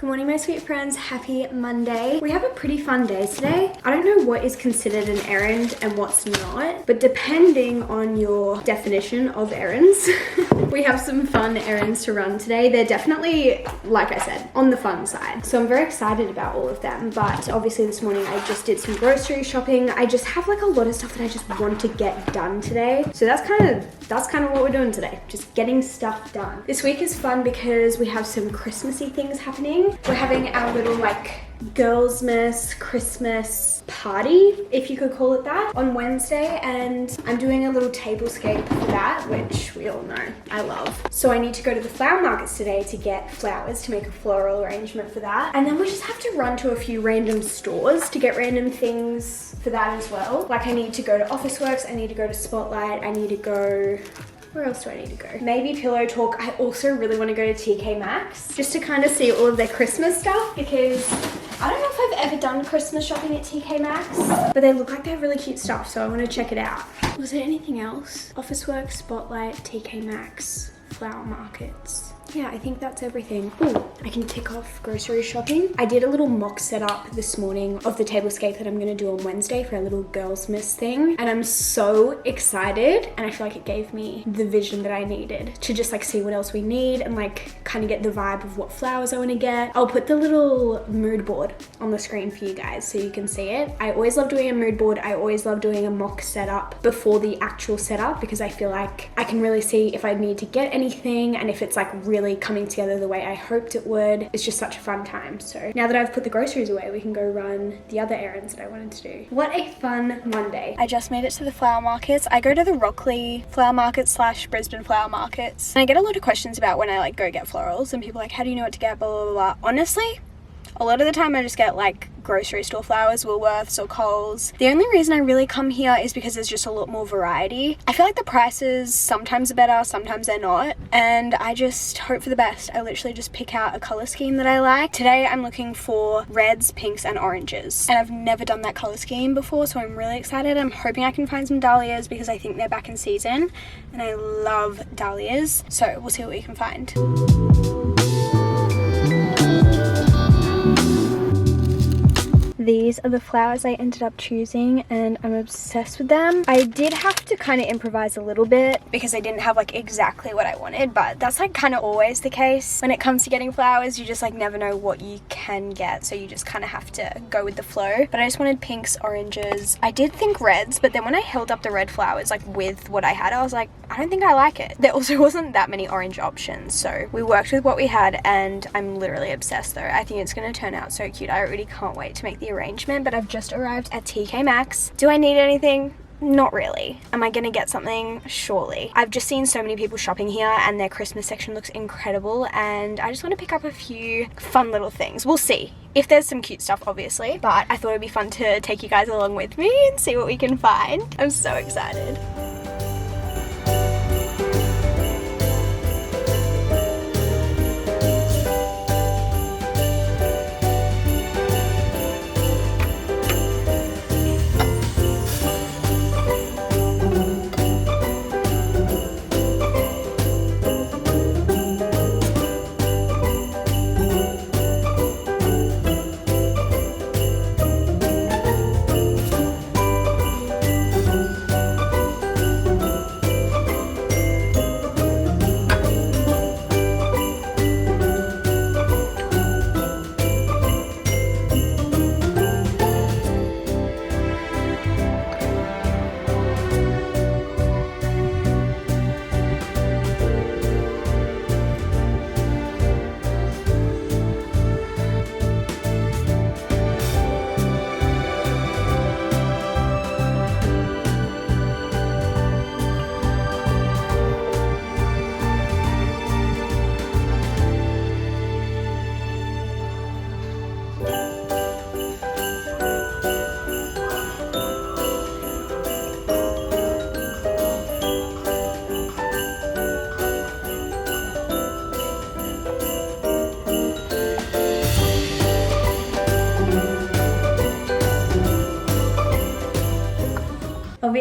Good morning, my sweet friends. Happy Monday. We have a pretty fun day today. I don't know what is considered an errand and what's not, but depending on your definition of errands, we have some fun errands to run today. They're definitely, like I said, on the fun side. So I'm very excited about all of them, but obviously this morning I just did some grocery shopping. I just have like a lot of stuff that I just want to get done today. So that's kind of what we're doing today. Just getting stuff done. This week is fun because we have some Christmassy things happening. We're having our little like girls-mas Christmas party, if you could call it that, on Wednesday, and I'm doing a little tablescape for that, which we all know I love. So I need to go to the flower markets today to get flowers to make a floral arrangement for that, and then we just have to run to a few random stores to get random things for that as well. Like I need to go to Officeworks, I need to go to Spotlight, I need to go... where else do I need to go? Maybe Pillow Talk. I also really want to go to TK Maxx just to kind of see all of their Christmas stuff, because I don't know if I've ever done Christmas shopping at TK Maxx, but they look like they have really cute stuff, so I want to check it out. Was there anything else? Officeworks, Spotlight, TK Maxx, flower markets. Yeah, I think that's everything. Ooh, I can tick off grocery shopping. I did a little mock setup this morning of the tablescape that I'm gonna do on Wednesday for a little girls' miss thing. And I'm so excited. And I feel like it gave me the vision that I needed to just like see what else we need and like kind of get the vibe of what flowers I wanna get. I'll put the little mood board on the screen for you guys so you can see it. I always love doing a mood board. I always love doing a mock setup before the actual setup, because I feel like I can really see if I need to get anything and if it's like really coming together the way I hoped it would. It's just such a fun time. So now that I've put the groceries away, we can go run the other errands that I wanted to do. What a fun Monday. I just made it to the flower markets. I go to the Rockley flower market / Brisbane flower markets, and I get a lot of questions about when I like go get florals, and people are like, how do you know what to get, blah blah blah. Honestly, a lot of the time I just get like grocery store flowers, Woolworths or Coles. The only reason I really come here is because there's just a lot more variety. I feel like the prices sometimes are better, sometimes they're not, and I just hope for the best. I literally just pick out a color scheme that I like. Today I'm looking for reds, pinks and oranges, and I've never done that color scheme before, so I'm really excited. I'm hoping I can find some dahlias because I think they're back in season and I love dahlias, so we'll see what we can find. These are the flowers I ended up choosing and I'm obsessed with them. I did have to kind of improvise a little bit because I didn't have like exactly what I wanted, but that's like kind of always the case when it comes to getting flowers. You just like never know what you can get, so you just kind of have to go with the flow. But I just wanted pinks, oranges. I did think reds, but then when I held up the red flowers like with what I had, I was like, I don't think I like it. There also wasn't that many orange options, so we worked with what we had and I'm literally obsessed though. I think it's going to turn out so cute. I really can't wait to make the arrangement. But I've just arrived at TK Maxx. Do I need anything? Not really. Am I gonna get something? Surely. I've just seen so many people shopping here and their Christmas section looks incredible, and I just want to pick up a few fun little things. We'll see if there's some cute stuff, obviously, but I thought it'd be fun to take you guys along with me and see what we can find. I'm so excited.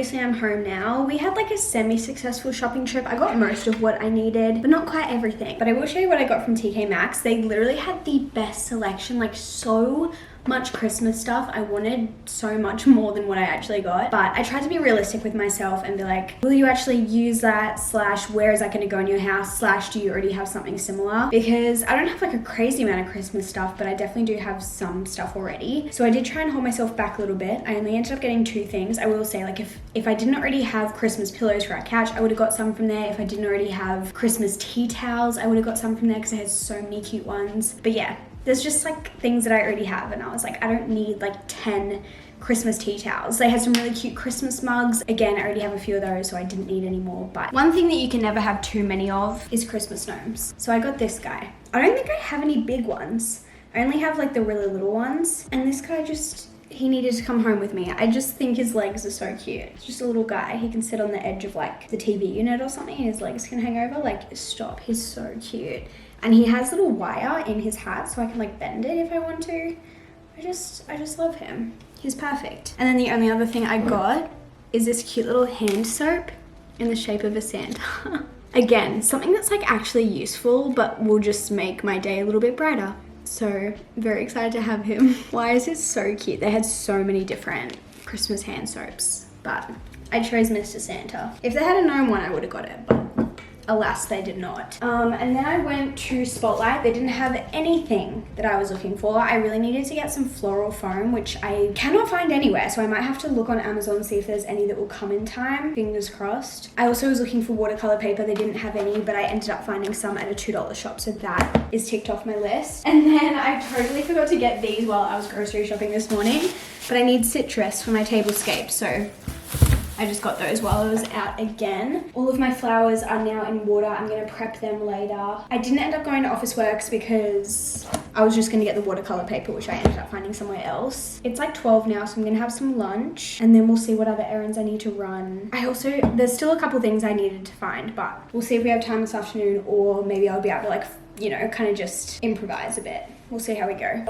obviously I'm home now. We had like a semi-successful shopping trip. I got most of what I needed, but not quite everything. But I will show you what I got from TK Maxx. They literally had the best selection, like so much Christmas stuff. I wanted so much more than what I actually got, but I tried to be realistic with myself and be like, will you actually use that, slash where is that going to go in your house, slash do you already have something similar? Because I don't have like a crazy amount of Christmas stuff, but I definitely do have some stuff already. So I did try and hold myself back a little bit. I only ended up getting 2 things. I will say, like, if I didn't already have Christmas pillows for our couch, I would have got some from there. If I didn't already have Christmas tea towels, I would have got some from there because it has so many cute ones. But yeah, there's just like things that I already have, and I was like, I don't need like 10 Christmas tea towels. They had some really cute Christmas mugs. Again, I already have a few of those, so I didn't need any more. But one thing that you can never have too many of is Christmas gnomes. So I got this guy. I don't think I have any big ones. I only have like the really little ones. And this guy he needed to come home with me. I just think his legs are so cute. It's just a little guy. He can sit on the edge of like the TV unit or something and his legs can hang over. Like, stop, he's so cute. And he has little wire in his hat so I can like bend it if I want to. I just love him. He's perfect. And then the only other thing I got is this cute little hand soap in the shape of a Santa. Again, something that's like actually useful, but will just make my day a little bit brighter. So very excited to have him. Why is this so cute? They had so many different Christmas hand soaps, but I chose Mr. Santa. If they had a gnome one, I would have got it, but alas, they did not. And then I went to Spotlight. They didn't have anything that I was looking for. I really needed to get some floral foam, which I cannot find anywhere, so I might have to look on Amazon and see if there's any that will come in time. Fingers crossed. I also was looking for watercolor paper. They didn't have any, but I ended up finding some at a $2 shop, so that is ticked off my list. And then I totally forgot to get these while I was grocery shopping this morning, but I need citrus for my tablescape, so I just got those while I was out again. All of my flowers are now in water. I'm gonna prep them later. I didn't end up going to Officeworks because I was just gonna get the watercolor paper, which I ended up finding somewhere else. It's like 12 now, so I'm gonna have some lunch and then we'll see what other errands I need to run. There's still a couple things I needed to find, but we'll see if we have time this afternoon, or maybe I'll be able to like, you know, kind of just improvise a bit. We'll see how we go.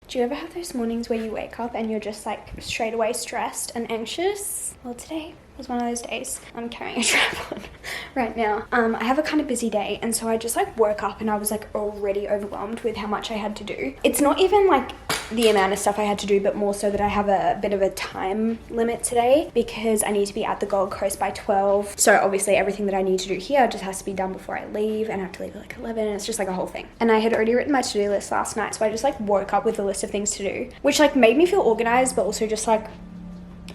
Do you ever have those mornings where you wake up and you're just like straight away stressed and anxious? Well, today was one of those days. I'm carrying a tripod right now. I have a kind of busy day, and so I just like woke up and I was like already overwhelmed with how much I had to do. It's not even like the amount of stuff I had to do, but more so that I have a bit of a time limit today because I need to be at the Gold Coast by 12. So obviously everything that I need to do here just has to be done before I leave, and I have to leave at like 11, and it's just like a whole thing. And I had already written my to-do list last night, so I just like woke up with a list of things to do, which like made me feel organized, but also just like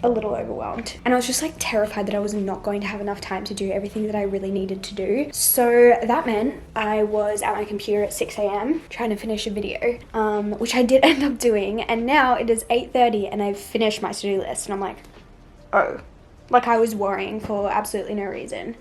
a little overwhelmed. And I was just like terrified that I was not going to have enough time to do everything that I really needed to do. So that meant I was at my computer at 6 a.m. trying to finish a video, which I did end up doing. And now it is 8:30 and I've finished my to-do list, and I'm like, oh, like I was worrying for absolutely no reason.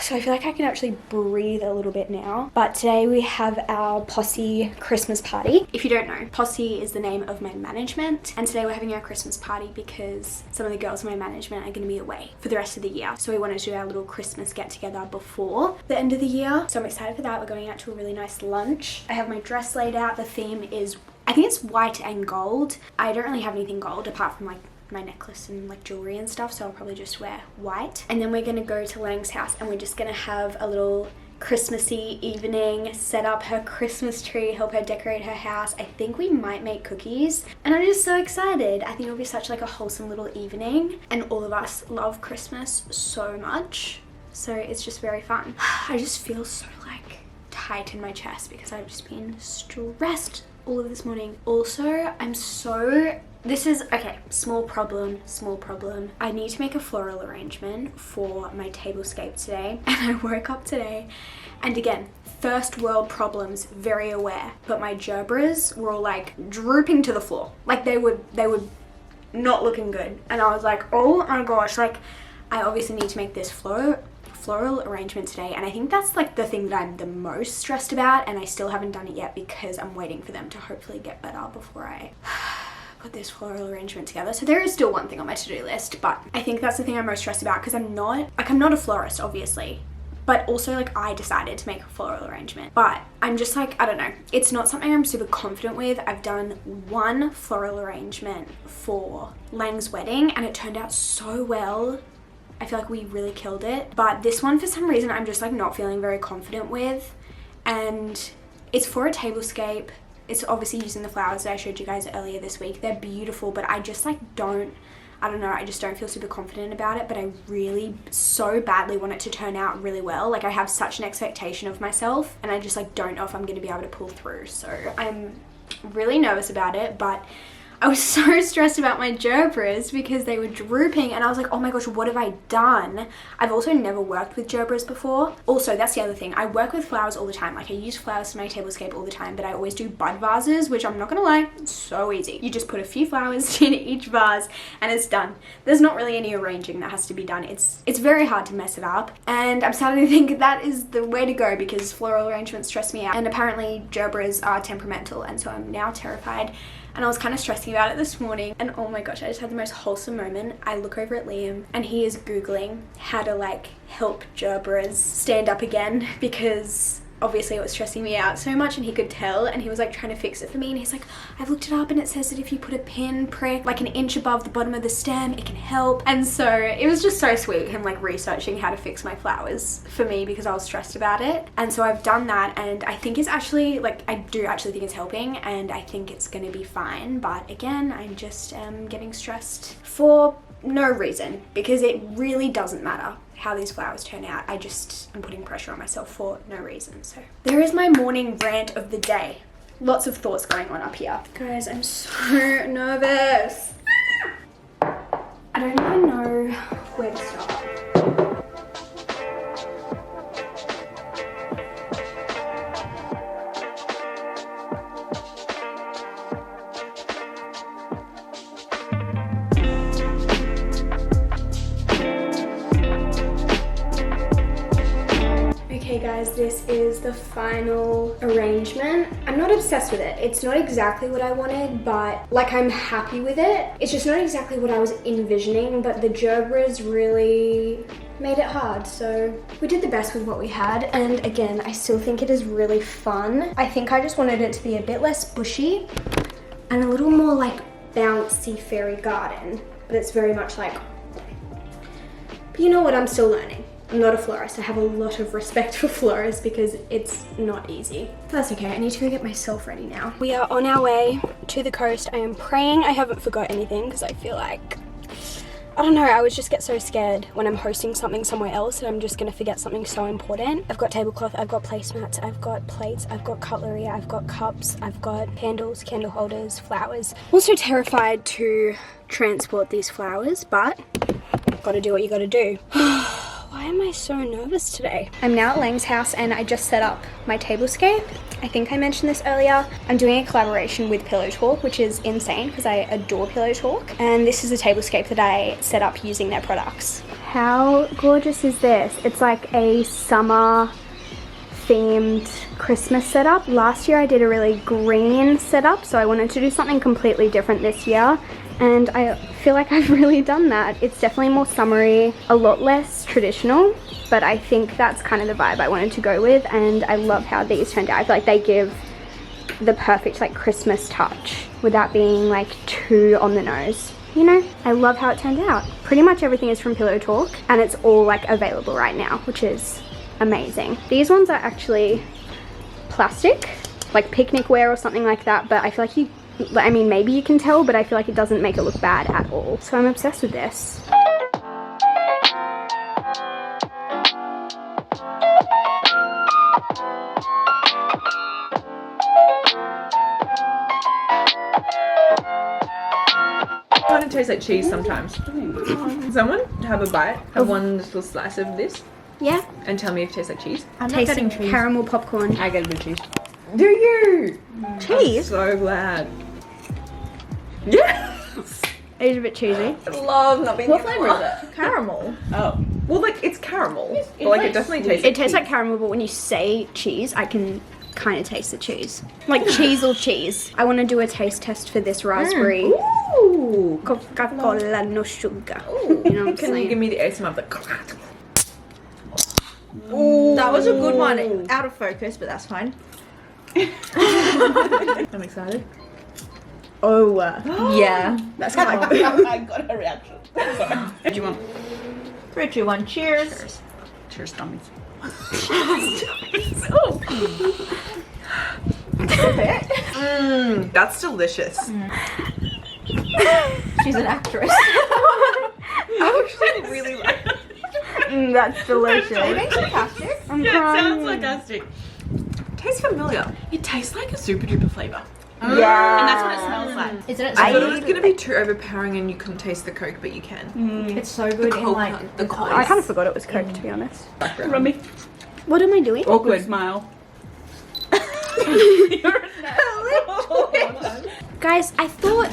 So I feel like I can actually breathe a little bit now. But today we have our Posse Christmas party. If you don't know, Posse is the name of my management. And today we're having our Christmas party because some of the girls in my management are going to be away for the rest of the year. So we wanted to do our little Christmas get together before the end of the year. So I'm excited for that. We're going out to a really nice lunch. I have my dress laid out. The theme is, I think it's white and gold. I don't really have anything gold apart from like my necklace and like jewelry and stuff, so I'll probably just wear white. And then we're gonna go to Lang's house and we're just gonna have a little Christmassy evening, set up her Christmas tree, help her decorate her house. I think we might make cookies and I'm just so excited. I think it'll be such like a wholesome little evening, and all of us love Christmas so much, so it's just very fun. I just feel so like tight in my chest because I've just been stressed all of this morning. Also, this is, okay, small problem. I need to make a floral arrangement for my tablescape today, and I woke up today, and again, first world problems, very aware, but my gerbras were all like drooping to the floor. Like they were not looking good, and I was like, oh my gosh, like I obviously need to make this floral arrangement today, and I think that's like the thing that I'm the most stressed about, and I still haven't done it yet because I'm waiting for them to hopefully get better before I put this floral arrangement together. So there is still one thing on my to-do list, but I think that's the thing I'm most stressed about because I'm not a florist, obviously, but also like I decided to make a floral arrangement, but I'm just like, I don't know, it's not something I'm super confident with. I've done one floral arrangement for Lang's wedding and it turned out so well. I feel like we really killed it, but this one for some reason I'm just like not feeling very confident with, and it's for a tablescape. It's obviously using the flowers that I showed you guys earlier this week. They're beautiful, but I just like I don't know, I just don't feel super confident about it, but I really so badly want it to turn out really well. Like I have such an expectation of myself and I just like don't know if I'm going to be able to pull through. So I'm really nervous about it, but I was so stressed about my gerbras because they were drooping and I was like, oh my gosh, what have I done? I've also never worked with gerbras before. Also, that's the other thing. I work with flowers all the time. Like I use flowers for my tablescape all the time, but I always do bud vases, which I'm not gonna lie, it's so easy. You just put a few flowers in each vase and it's done. There's not really any arranging that has to be done. It's very hard to mess it up. And I'm starting to think that is the way to go because floral arrangements stress me out. And apparently gerbras are temperamental, and so I'm now terrified. And I was kind of stressing about it this morning, and oh my gosh, I just had the most wholesome moment. I look over at Liam and he is Googling how to like help gerbras stand up again because obviously it was stressing me out so much and he could tell, and he was like trying to fix it for me, and he's like, I've looked it up and it says that if you put a pin prick like an inch above the bottom of the stem, it can help. And so it was just so sweet, him like researching how to fix my flowers for me because I was stressed about it. And so I've done that, and I think it's actually like, I do actually think it's helping, and I think it's gonna be fine. But again, I just am getting stressed for no reason because it really doesn't matter how these flowers turn out. I just am putting pressure on myself for no reason. So there is my morning rant of the day. Lots of thoughts going on up here. Guys, I'm so nervous. I don't even know where to start. Okay guys, this is the final arrangement. I'm not obsessed with it. It's not exactly what I wanted, but like I'm happy with it. It's just not exactly what I was envisioning, but the gerbras really made it hard. So we did the best with what we had. And again, I still think it is really fun. I think I just wanted it to be a bit less bushy and a little more like bouncy fairy garden, but it's very much like, but you know what, I'm still learning. I'm not a florist. I have a lot of respect for florists because it's not easy. But that's okay. I need to go get myself ready now. We are on our way to the coast. I am praying I haven't forgot anything because I feel like, I don't know, I always just get so scared when I'm hosting something somewhere else and I'm just gonna forget something so important. I've got tablecloth, I've got placemats, I've got plates, I've got cutlery, I've got cups, I've got candles, candle holders, flowers. I'm also terrified to transport these flowers, but gotta do what you gotta do. Why am I so nervous today? I'm now at Lang's house and I just set up my tablescape. I think I mentioned this earlier. I'm doing a collaboration with Pillow Talk, which is insane because I adore Pillow Talk. And this is a tablescape that I set up using their products. How gorgeous is this? It's like a summer themed Christmas setup. Last year I did a really green setup, so I wanted to do something completely different this year. And I feel like I've really done that. It's definitely more summery, a lot less traditional, but I think that's kind of the vibe I wanted to go with, and I love how these turned out. I feel like they give the perfect like Christmas touch without being like too on the nose. You know, I love how it turned out. Pretty much everything is from Pillow Talk and it's all like available right now, which is amazing. These ones are actually plastic, like picnic wear or something like that, but I feel like I mean, maybe you can tell, but I feel like it doesn't make it look bad at all. So I'm obsessed with this. Kind of tastes like cheese sometimes. Someone have a bite of one little slice of this Yeah. and tell me if it tastes like cheese. I'm not Tasting getting cheese. caramel popcorn. I get a bit of cheese. Do you? Cheese? I'm so glad. Yes! It is a bit cheesy. I love not being What flavour is it? Caramel. Oh. Well, like, it's caramel. But, like, it definitely tastes It tastes like caramel, but when you say cheese, I can kind of taste the cheese. Like cheese or cheese. I want to do a taste test for this raspberry. Ooh. Coca-Cola, no sugar. Ooh. You know what I'm Can you saying? give me the ASMR of the... That was a good one. Out of focus, but that's fine. I'm excited. Oh. Yeah. That's kind of I got a reaction. Sorry. What do you want? 3, 2, 1, cheers. Cheers. Cheers, dummies. That's delicious. She's an actress. I actually really like it. That's delicious. Sarcastic. I'm Yeah, it sounds crying. sarcastic. Tastes familiar. It tastes like a super duper flavour. Yeah. And that's what it smells like. Isn't it I so thought it was good? going to be too overpowering and you couldn't taste the Coke, but you can. It's so good in Coke, like the Coke. I kind of forgot it was Coke, to be honest. Rummy. What am I doing? Awkward. Good smile. Guys, I thought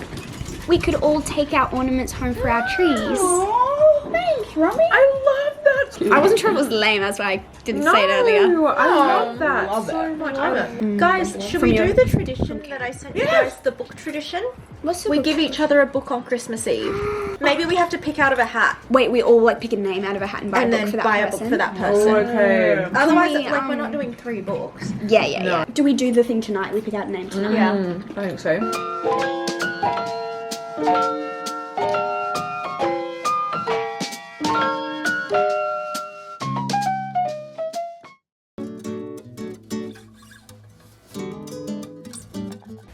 we could all take our ornaments home for our trees. Oh, thanks, Rummy. I love that. I wasn't sure if it was lame, that's why I didn't say it earlier. No, I love that love so it. much. Guys, should From we your- do the tradition that I sent you guys, the book tradition? What's the We book? give each other a book on Christmas Eve. Maybe we have to pick out of a hat Wait, we all like pick a name out of a hat and buy and a book then for that buy person? a book for that person. Oh, okay. Otherwise, we, like we're not doing 3 books. Yeah, yeah, No. yeah. Do we do the thing tonight? We pick out a name tonight? Yeah. I think so.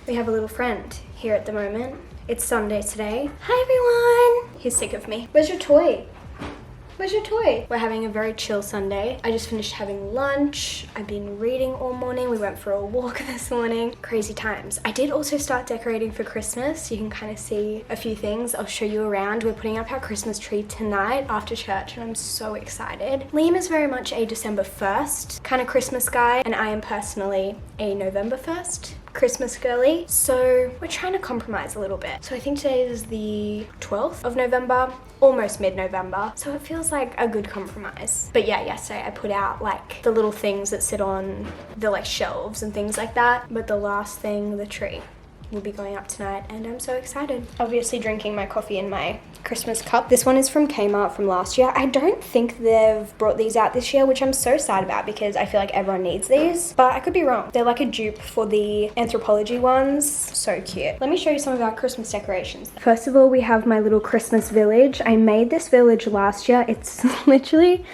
We have a little friend here at the moment. It's Sunday today. Hi everyone! He's sick of me. Where's your toy? Where's your toy? We're having a very chill Sunday. I just finished having lunch. I've been reading all morning. We went for a walk this morning. Crazy times. I did also start decorating for Christmas. You can kind of see a few things. I'll show you around. We're putting up our Christmas tree tonight after church and I'm so excited. Liam is very much a December 1st kind of Christmas guy and I am personally a November 1st Christmas girly, so we're trying to compromise a little bit. So I think today is the 12th of November, almost mid-November, so it feels like a good compromise. But yeah, yesterday I put out like the little things that sit on the like shelves and things like that, but the last thing, the tree, will be going up tonight and I'm so excited. Obviously drinking my coffee in my Christmas cup. This one is from Kmart from last year. I don't think they've brought these out this year, which I'm so sad about because I feel like everyone needs these, but I could be wrong. They're like a dupe for the Anthropology ones. So cute. Let me show you some of our Christmas decorations. First of all, we have my little Christmas village. I made this village last year. It's literally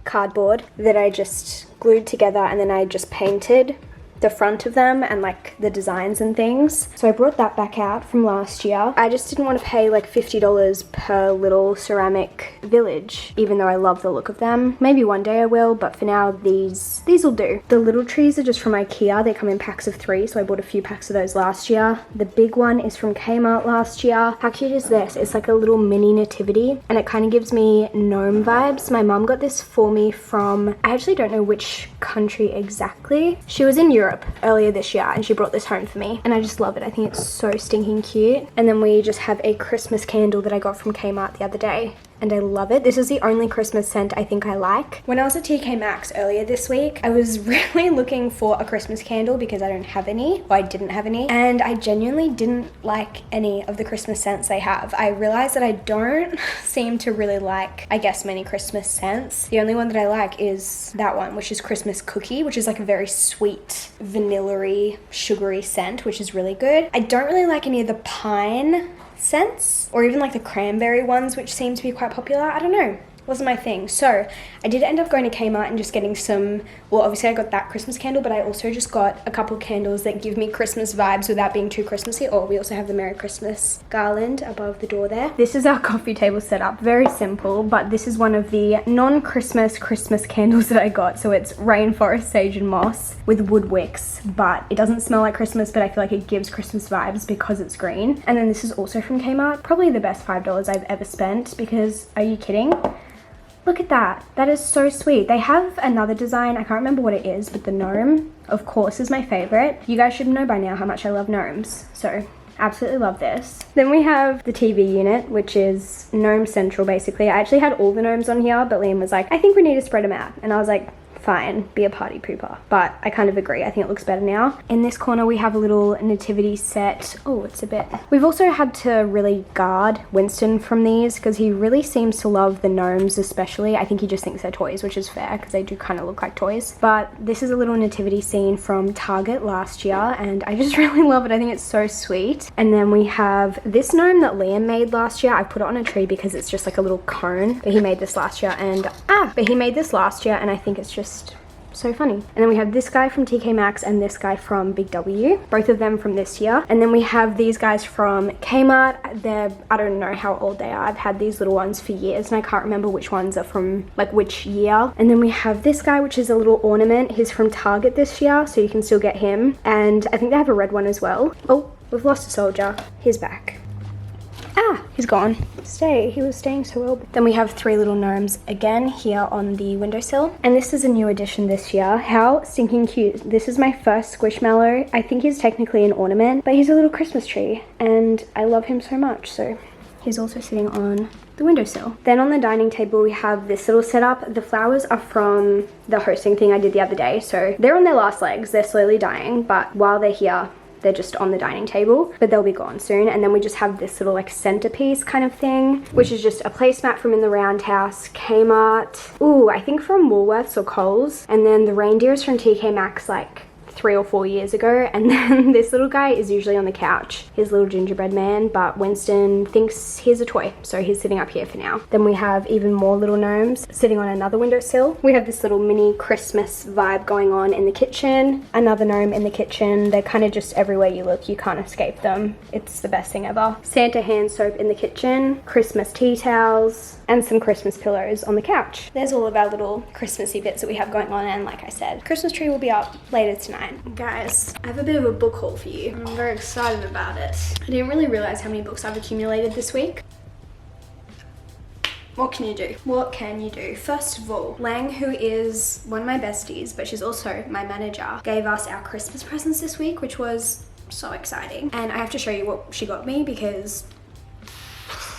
cardboard that I just glued together and then I just painted the front of them and like the designs and things. So I brought that back out from last year. I just didn't want to pay like $50 per little ceramic village, even though I love the look of them. Maybe one day I will, but for now these will do. The little trees are just from IKEA. They come in packs of 3, so I bought a few packs of those last year. The big one is from Kmart last year. How cute is this? It's like a little mini nativity and it kind of gives me gnome vibes. My mum got this for me from, I actually don't know which country exactly. She was in Europe earlier this year and she brought this home for me and I just love it. I think it's so stinking cute. And then we just have a Christmas candle that I got from Kmart the other day and I love it. This is the only Christmas scent I think I like. When I was at TK Maxx earlier this week, I was really looking for a Christmas candle because I don't have any, or I didn't have any, and I genuinely didn't like any of the Christmas scents they have. I realized that I don't seem to really like, I guess, many Christmas scents. The only one that I like is that one, which is Christmas Cookie, which is like a very sweet, vanilla-y, sugary scent, which is really good. I don't really like any of the pine scents or even like the cranberry ones, which seem to be quite popular. I don't know. wasn't my thing. So I did end up going to Kmart and just getting some, well, obviously I got that Christmas candle, but I also just got a couple candles that give me Christmas vibes without being too Christmassy. Oh, we also have the Merry Christmas garland above the door there. This is our coffee table setup. Very simple, but this is one of the non-Christmas Christmas candles that I got. So it's rainforest sage and moss with wood wicks, but it doesn't smell like Christmas, but I feel like it gives Christmas vibes because it's green. And then this is also from Kmart. Probably the best $5 I've ever spent, because are you kidding? Look at that. That is so sweet. They have another design. I can't remember what it is, but the gnome, of course, is my favorite. You guys should know by now how much I love gnomes. So absolutely love this. Then we have the TV unit, which is gnome central basically. I actually had all the gnomes on here, but Liam was like, I think we need to spread them out. And I was like, fine, be a party pooper. But I kind of agree. I think it looks better now. In this corner, we have a little nativity set. Oh, it's a bit... We've also had to really guard Winston from these because he really seems to love the gnomes especially. I think he just thinks they're toys, which is fair because they do kind of look like toys. But this is a little nativity scene from Target last year and I just really love it. I think it's so sweet. And then we have this gnome that Liam made last year. I put it on a tree because it's just like a little cone, but he made this last year and I think it's just so funny. And then we have this guy from TK Maxx and this guy from Big W, both of them from this year. And then we have these guys from Kmart. They're, I don't know how old they are. I've had these little ones for years and I can't remember which ones are from like which year. And then we have this guy, which is a little ornament. He's from Target this year, so you can still get him. And I think they have a red one as well. Oh, we've lost a soldier. He's back. Ah, he's gone. He was staying so well. Then we have 3 little gnomes again here on the windowsill. And this is a new addition this year. How stinking cute. This is my first Squishmallow. I think he's technically an ornament, but he's a little Christmas tree and I love him so much. So he's also sitting on the windowsill. Then on the dining table, we have this little setup. The flowers are from the hosting thing I did the other day. So they're on their last legs. They're slowly dying, but while they're here, they're just on the dining table, but they'll be gone soon. And then we just have this little like centerpiece kind of thing, which is just a placemat from in the Roundhouse, Kmart. Ooh, I think from Woolworths or Coles. And then the reindeer is from TK Maxx like 3 or 4 years ago. And then this little guy is usually on the couch. He's a little gingerbread man, but Winston thinks he's a toy, so he's sitting up here for now. Then we have even more little gnomes sitting on another windowsill. We have this little mini Christmas vibe going on in the kitchen. Another gnome in the kitchen. They're kind of just everywhere you look. You can't escape them. It's the best thing ever. Santa hand soap in the kitchen. Christmas tea towels. And some Christmas pillows on the couch. There's all of our little Christmassy bits that we have going on, and like I said, Christmas tree will be up later tonight. Guys, I have a bit of a book haul for you. I'm very excited about it. I didn't really realize how many books I've accumulated this week. What can you do? What can you do? First of all, Lang, who is one of my besties, but she's also my manager, gave us our Christmas presents this week, which was so exciting. And I have to show you what she got me because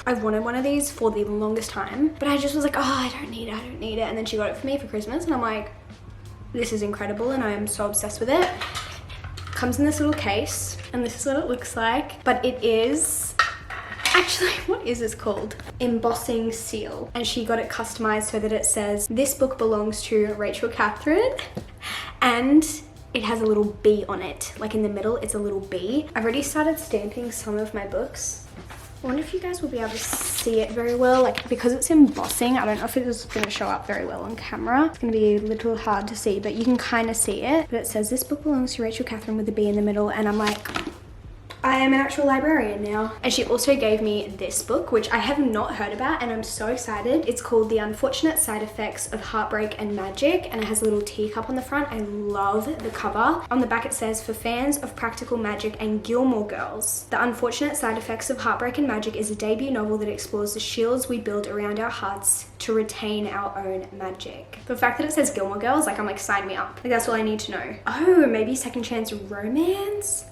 I've wanted one of these for the longest time, but I just was like, oh, I don't need it. And then she got it for me for Christmas and I'm like, this is incredible and I am so obsessed with it. Comes in this little case and this is what it looks like, but it is, actually, what is this called? Embossing seal. And she got it customized so that it says, this book belongs to Rachel Catherine, and it has a little bee on it. Like in the middle, it's a little bee. I've already started stamping some of my books. I wonder if you guys will be able to see it very well, like because it's embossing. I don't know if it is going to show up very well on camera. It's going to be a little hard to see, but you can kind of see it. But it says, this book belongs to Rachel Catherine with a bee in the middle, and I'm like, I am an actual librarian now. And she also gave me this book, which I have not heard about and I'm so excited. It's called The Unfortunate Side Effects of Heartbreak and Magic, and it has a little teacup on the front. I love the cover. On the back it says, for fans of practical magic and Gilmore Girls. The Unfortunate Side Effects of Heartbreak and Magic is a debut novel that explores the shields we build around our hearts to retain our own magic. The fact that it says Gilmore Girls, like I'm like, sign me up. Like that's all I need to know. Oh, maybe second chance romance?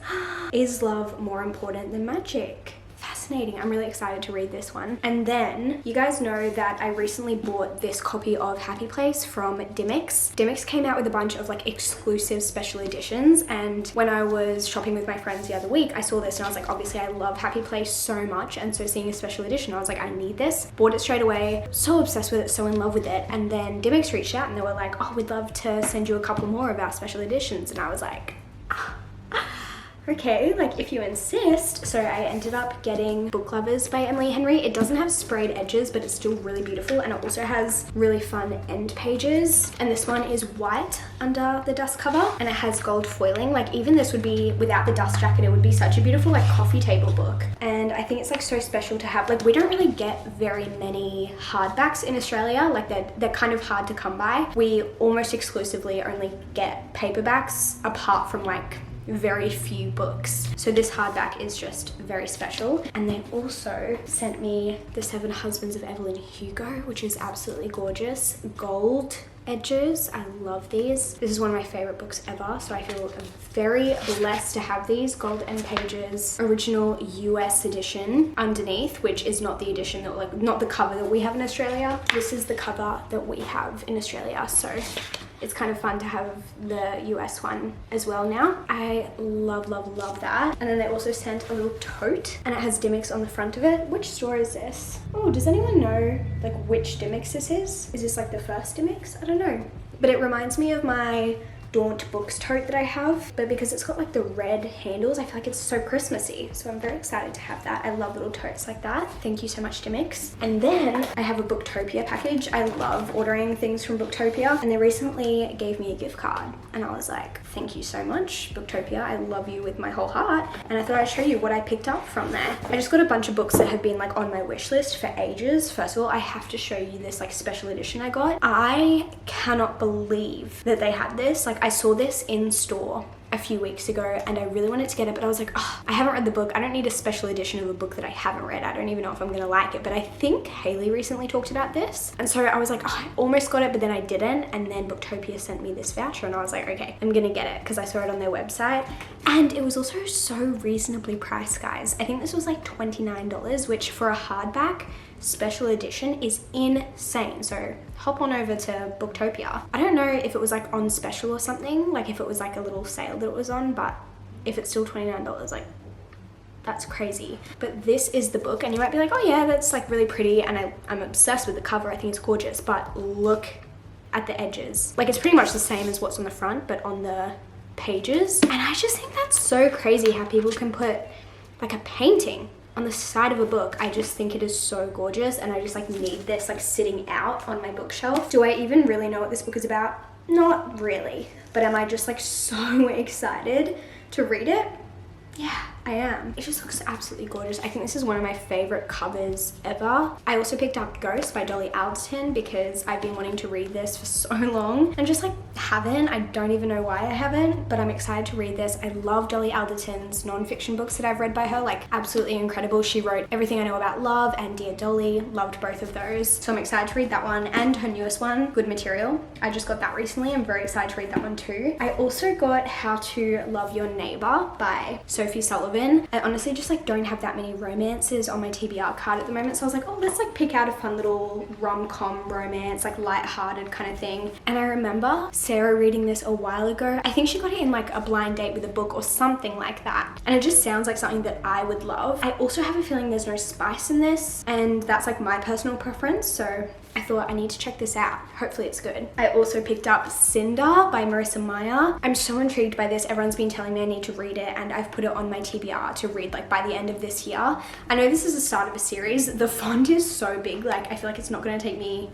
Is love more important than magic? Fascinating. I'm really excited to read this one. And then you guys know that I recently bought this copy of Happy Place from Dimmicks. Dimmicks came out with a bunch of like exclusive special editions, and when I was shopping with my friends the other week, I saw this and I was like, obviously I love Happy Place so much, and so seeing a special edition, I was like, I need this. Bought it straight away, so obsessed with it, so in love with it. And then Dimmicks reached out and they were like, oh, we'd love to send you a couple more of our special editions, and I was like, Okay, like if you insist. So I ended up getting Book Lovers by Emily Henry. It doesn't have sprayed edges, but it's still really beautiful, and it also has really fun end pages. And this one is white under the dust cover, and it has gold foiling. Like even this would be, without the dust jacket, it would be such a beautiful like coffee table book. And I think it's like so special to have. Like we don't really get very many hardbacks in Australia. Like they're kind of hard to come by. We almost exclusively only get paperbacks, apart from like very few books. So this hardback is just very special. And they also sent me The Seven Husbands of Evelyn Hugo, which is absolutely gorgeous. Gold edges. I love these. This is one of my favorite books ever, so I feel very blessed to have these. Gold end pages, original US edition underneath, which is not the edition that, like, not the cover that we have in Australia. This is the cover that we have in Australia, so it's kind of fun to have the US one as well now. I love, love, love that. And then they also sent a little tote, and it has Dimmicks on the front of it. Which store is this? Oh, does anyone know like which Dimmicks this is? Is this like the first Dimmicks? I don't know. But it reminds me of my Daunt Books tote that I have, but because it's got like the red handles, I feel like it's so Christmassy, so I'm very excited to have that. I love little totes like that. Thank you so much, Dimmicks. And then I have a Booktopia package. I love ordering things from Booktopia, and they recently gave me a gift card, and I was like, thank you so much, Booktopia. I love you with my whole heart. And I thought I'd show you what I picked up from there. I just got a bunch of books that have been like on my wish list for ages. First of all, I have to show you this like special edition I got. I cannot believe that they had this. Like I saw this in store a few weeks ago and I really wanted to get it, but I was like, oh, I haven't read the book. I don't need a special edition of a book that I haven't read. I don't even know if I'm gonna like it, but I think Haley recently talked about this. And so I was like, oh, I almost got it, but then I didn't. And then Booktopia sent me this voucher and I was like, okay, I'm gonna get it because I saw it on their website. And it was also so reasonably priced, guys. I think this was like $29, which for a hardback special edition is insane. So hop on over to Booktopia. I don't know if it was like on special or something, like if it was like a little sale that it was on, but if it's still $29, like that's crazy. But this is the book, and you might be like, oh yeah, that's like really pretty, and I'm obsessed with the cover. I think it's gorgeous, but look at the edges. Like it's pretty much the same as what's on the front, but on the pages. And I just think that's so crazy how people can put like a painting on the side of a book. I just think it is so gorgeous, and I just like need this like sitting out on my bookshelf. Do I even really know what this book is about? Not really, but am I just like so excited to read it? Yeah, I am. It just looks absolutely gorgeous. I think this is one of my favorite covers ever. I also picked up Ghost by Dolly Alderton because I've been wanting to read this for so long and just like haven't. I don't even know why I haven't, but I'm excited to read this. I love Dolly Alderton's non-fiction books that I've read by her, like absolutely incredible. She wrote Everything I Know About Love and Dear Dolly. Loved both of those. So I'm excited to read that one, and her newest one, Good Material. I just got that recently. I'm very excited to read that one too. I also got How to Love Your Neighbor by Sophie Sullivan. I honestly just like don't have that many romances on my TBR card at the moment, so I was like, oh, let's like pick out a fun little rom-com romance, like light-hearted kind of thing. And I remember Sarah reading this a while ago. I think she got it in like a blind date with a book or something like that, and it just sounds like something that I would love. I also have a feeling there's no spice in this, and that's like my personal preference, so I thought I need to check this out. Hopefully it's good. I also picked up Cinder by Marissa Meyer. I'm so intrigued by this. Everyone's been telling me I need to read it, and I've put it on my TBR to read like by the end of this year. I know this is the start of a series. The font is so big, like I feel like it's not going to take me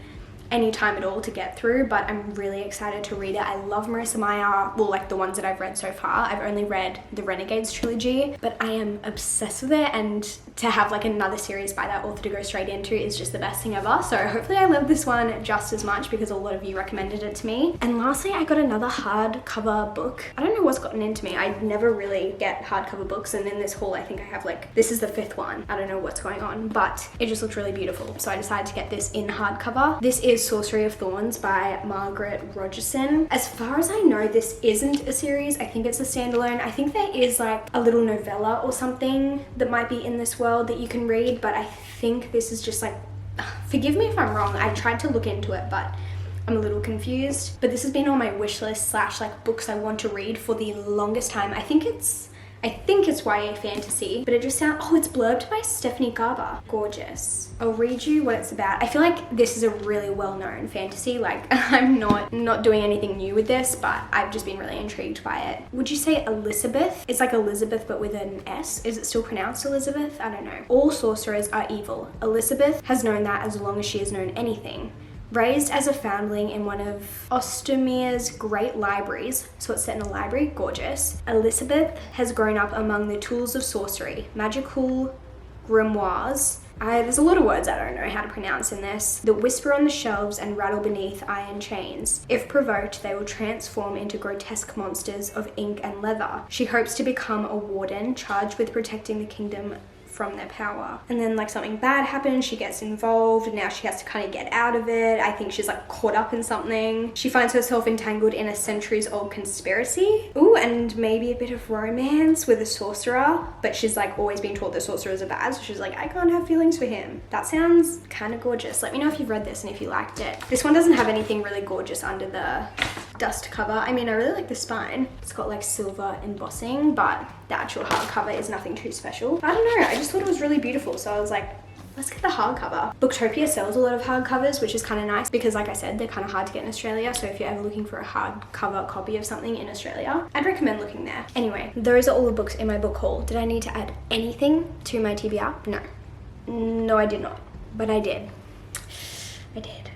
any time at all to get through, but I'm really excited to read it. I love Marissa Meyer, well, like the ones that I've read so far. I've only read the Renegades trilogy, but I am obsessed with it, and to have like another series by that author to go straight into is just the best thing ever. So hopefully I love this one just as much because a lot of you recommended it to me. And lastly, I got another hardcover book. I don't know what's gotten into me. I never really get hardcover books, and in this haul I think I have like, this is the 5th one. I don't know what's going on, but it just looks really beautiful. So I decided to get this in hardcover. This is Sorcery of Thorns by Margaret Rogerson. As far as I know, this isn't a series. I think it's a standalone. I think there is like a little novella or something that might be in this world that you can read, but I think this is just like, forgive me if I'm wrong, I tried to look into it, but I'm a little confused. But this has been on my wish list slash like books I want to read for the longest time. I think it's I think it's YA fantasy, but it just sounds, oh, it's blurbed by Stephanie Garber. Gorgeous. I'll read you what it's about. I feel like this is a really well-known fantasy. Like, I'm not doing anything new with this, but I've just been really intrigued by it. Would you say Elizabeth? It's like Elizabeth, but with an S. Is it still pronounced Elizabeth? I don't know. All sorcerers are evil. Elizabeth has known that as long as she has known anything. Raised as a foundling in one of Ostermere's great libraries, so it's set in a library, gorgeous. Elizabeth has grown up among the tools of sorcery, magical grimoires. There's a lot of words I don't know how to pronounce in this. That whisper on the shelves and rattle beneath iron chains. If provoked, they will transform into grotesque monsters of ink and leather. She hopes to become a warden charged with protecting the kingdom from their power. And then like something bad happens, she gets involved, and now she has to kind of get out of it. I think she's like caught up in something. She finds herself entangled in a centuries-old conspiracy. Ooh, and maybe a bit of romance with a sorcerer, but she's like always been taught that sorcerers are bad, so she's like, I can't have feelings for him. That sounds kind of gorgeous. Let me know if you've read this and if you liked it. This one doesn't have anything really gorgeous under the dust cover. I mean, I really like the spine. It's got like silver embossing, but the actual hardcover is nothing too special. I don't know, I just thought it was really beautiful, so I was like, let's get the hardcover. Booktopia sells a lot of hardcovers, which is kind of nice because like I said, they're kind of hard to get in Australia, so if you're ever looking for a hardcover copy of something in Australia, I'd recommend looking there. Anyway, those are all the books in my book haul. Did I need to add anything to my TBR? No. No, I did not, but I did. I did.